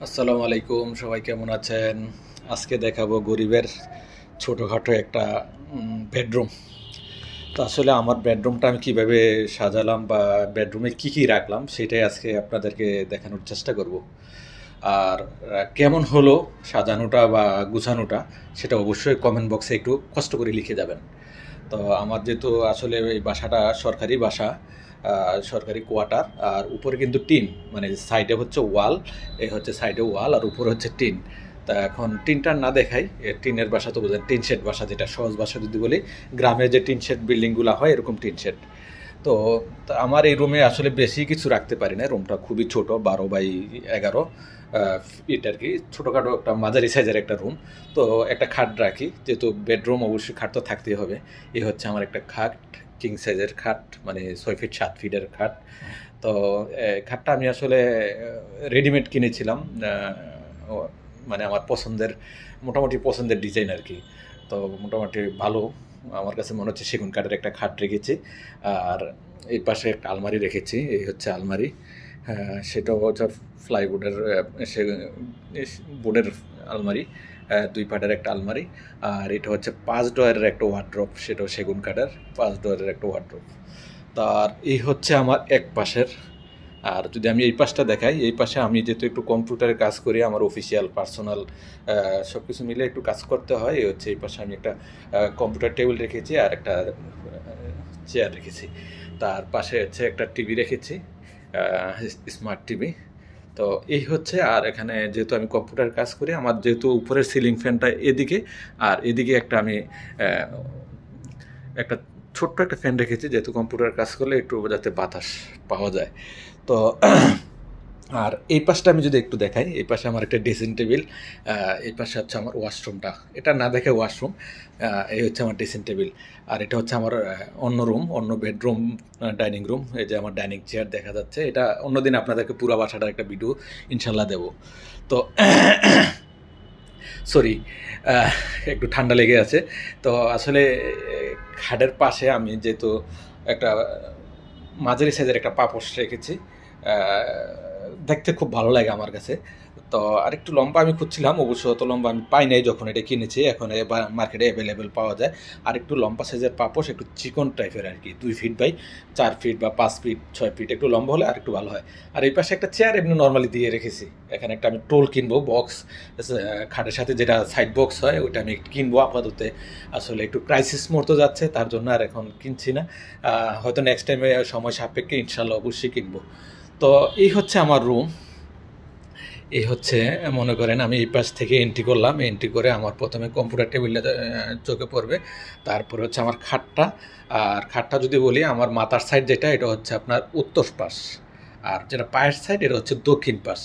আসসালামু আলাইকুম, সবাই কেমন আছেন? আজকে দেখাবো গরিবের ছোটোখাটো একটা বেডরুম। তো আসলে আমার বেডরুমটা আমি কিভাবে সাজালাম বা বেডরুমে কি কি রাখলাম সেটাই আজকে আপনাদেরকে দেখানোর চেষ্টা করব। আর কেমন হলো সাজানোটা বা গুছানোটা সেটা অবশ্যই কমেন্ট বক্সে একটু কষ্ট করে লিখে যাবেন। তো আমার যেহেতু আসলে এই বাসাটা সরকারি বাসা, সরকারি কোয়ার্টার, আর উপরে কিন্তু টিন, মানে সাইডে হচ্ছে ওয়াল, এ হচ্ছে সাইডে ওয়াল আর উপরে হচ্ছে টিন। তা এখন টিনটা না দেখাই, টিনের বাসা তো বোঝেন, টিন শেড বাসা, যেটা সহজ বাসা যদি বলি, গ্রামে যে টিন শেড বিল্ডিংগুলো হয় এরকম টিন শেড। তো তা আমার এই রুমে আসলে বেশি কিছু রাখতে পারি না, রুমটা খুবই ছোট, 12 বাই 11 ফিট আর কি, ছোটোখাটো একটা মাঝারি সাইজের একটা রুম। তো একটা খাট রাখি, যেহেতু বেডরুম অবশ্যই খাট তো থাকতেই হবে। এই হচ্ছে আমার একটা খাট, কিং সাইজের খাট, মানে 6 ফিট 7 ফিটের খাট। তো খাটটা আমি আসলে রেডিমেড কিনেছিলাম, মানে আমার পছন্দের, মোটামুটি পছন্দের ডিজাইন আর কি। তো মোটামুটি ভালো, আমার কাছে মনে হচ্ছে সেগুন কাঠের একটা খাট রেখেছি। আর এই পাশে একটা আলমারি রেখেছি, এই হচ্ছে আলমারি। সেটাও হচ্ছে প্লাইউডের, সে বোর্ডের আলমারি, 2 পাটের একটা আলমারি। আর এটা হচ্ছে 5 ডয়ারের একটা ওয়ার্ড্রপ, সেটাও সেগুন কাঠের 5 ডয়ারের একটা ওয়ার্ড্রপ। তার এই হচ্ছে আমার এক পাশের। আর যদি আমি এই পাশটা দেখাই, এই পাশে আমি যেহেতু একটু কম্পিউটারে কাজ করি, আমার অফিসিয়াল পার্সোনাল সব কিছু মিলে একটু কাজ করতে হয়, এই হচ্ছে এই পাশে আমি একটা কম্পিউটার টেবিল রেখেছি আর একটা চেয়ার রেখেছি। তার পাশে হচ্ছে একটা টিভি রেখেছি, স্মার্ট টিভি। তো এই হচ্ছে, আর এখানে যেহেতু আমি কম্পিউটার কাজ করি, আমার যেহেতু উপরের সিলিং ফ্যানটা এদিকে, আর এদিকে একটা আমি একটা ছোট্ট একটা ফ্যান রেখেছি, যেহেতু কম্পিউটার কাজ করলে একটু যাতে বাতাস পাওয়া যায়। তো আর এই পাশটা আমি যদি একটু দেখাই, এই পাশে আমার একটা ড্রেসিং টেবিল, এই পাশে হচ্ছে আমার ওয়াশরুমটা, এটা না দেখে ওয়াশরুম, এই হচ্ছে আমার ড্রেসিং টেবিল। আর এটা হচ্ছে আমার অন্য রুম, অন্য বেডরুম, ডাইনিং রুম। এই যে আমার ডাইনিং চেয়ার দেখা যাচ্ছে, এটা অন্যদিন আপনাদেরকে পুরো বাসাটার একটা ভিডিও ইনশাল্লাহ দেবো। তো সরি, একটু ঠান্ডা লেগে আছে। তো আসলে খাটের পাশে আমি যেহেতু একটা মাঝারি সাইজের একটা পাপোশ রেখেছি, দেখতে খুব ভালো লাগে আমার কাছে। তো আরেকটু লম্বা আমি খুঁজছিলাম, অবশ্য অত লম্বা আমি পাই নাই যখন এটা কিনেছি, এখন মার্কেটে অ্যাভেলেবেল পাওয়া যায়। আর একটু লম্বা সাইজের পাপোশ, একটু চিকন টাইপের আর কি, 2 ফিট বাই 4 ফিট বা 5 ফিট 6 ফিট, একটু লম্বা হলে আর একটু ভালো হয়। আর এই পাশে একটা চেয়ার এমনি নর্মালি দিয়ে রেখেছি। এখানে একটা আমি টোল কিনবো, বক্স, খাটের সাথে যেটা সাইড বক্স হয় ওইটা আমি একটু কিনবো আপাতত। আসলে একটু ক্রাইসিস মতো যাচ্ছে, তার জন্য আর এখন কিনছি না। হয়তো নেক্সট টাইমে সময় সাপেক্ষে ইনশাল্লাহ অবশ্যই কিনবো। তো এই হচ্ছে আমার রুম। এই হচ্ছে, মনে করেন আমি এই পাশ থেকে এন্ট্রি করলাম, এন্ট্রি করে আমার প্রথমে কম্পিউটার টেবিলটা চোখে পড়বে, তারপরে হচ্ছে আমার খাটটা। আর খাটটা যদি বলি, আমার মাথার সাইড যেটা, এটা হচ্ছে আপনার উত্তর পাশ, আর যেটা পায়ের সাইড এটা হচ্ছে দক্ষিণ পাশ।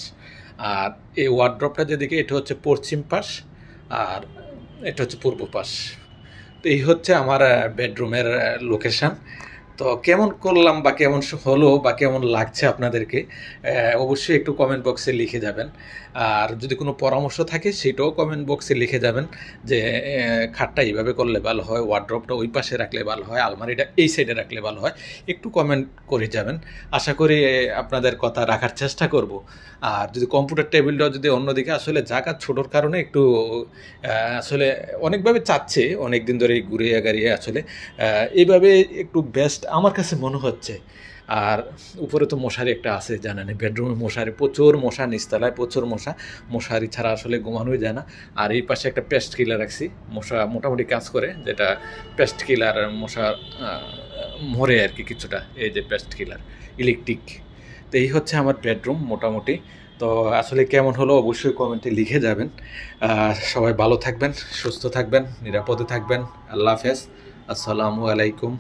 আর এই ওয়ার্ড্রপটা যেদিকে, এটা হচ্ছে পশ্চিম পাশ, আর এটা হচ্ছে পূর্ব পাশ। তো এই হচ্ছে আমার বেডরুমের লোকেশান। তো কেমন করলাম বা কেমন হলো বা কেমন লাগছে আপনাদেরকে, অবশ্যই একটু কমেন্ট বক্সে লিখে যাবেন। আর যদি কোনো পরামর্শ থাকে সেটাও কমেন্ট বক্সে লিখে যাবেন, যে খাটটা এইভাবে করলে ভালো হয়, ওয়ার্ড্রপটা ওই পাশে রাখলে ভালো হয়, আলমারিটা এই সাইডে রাখলে ভালো হয়, একটু কমেন্ট করে যাবেন। আশা করি আপনাদের কথা রাখার চেষ্টা করব। আর যদি কম্পিউটার টেবিলটাও যদি অন্যদিকে, আসলে জায়গা ছোটোর কারণে একটু আসলে অনেকভাবে চাচ্ছে, অনেক দিন ধরে ঘুরে গাড়িয়ে আসলে এইভাবে একটু বেস্ট আমার কাছে মনে হচ্ছে। আর উপরে তো মশারি একটা আছে, জানেন, বেডরুমে মশারি, প্রচুর মশা, নিচতলায় প্রচুর মশা, মশারি ছাড়া আসলে ঘুমানোই যায় না। আর এই পাশে একটা পেস্ট কিলার রাখছি, মশা মোটামুটি কাজ করে, যেটা পেস্ট কিলার, মশা মরে আর কি কিছুটা, এই যে পেস্ট কিলার ইলেকট্রিক। তো এই হচ্ছে আমার বেডরুম মোটামুটি। তো আসলে কেমন হলো অবশ্যই কমেন্টে লিখে যাবেন। সবাই ভালো থাকবেন, সুস্থ থাকবেন, নিরাপদে থাকবেন। আল্লাহ হাফেজ, আসসালামু আলাইকুম।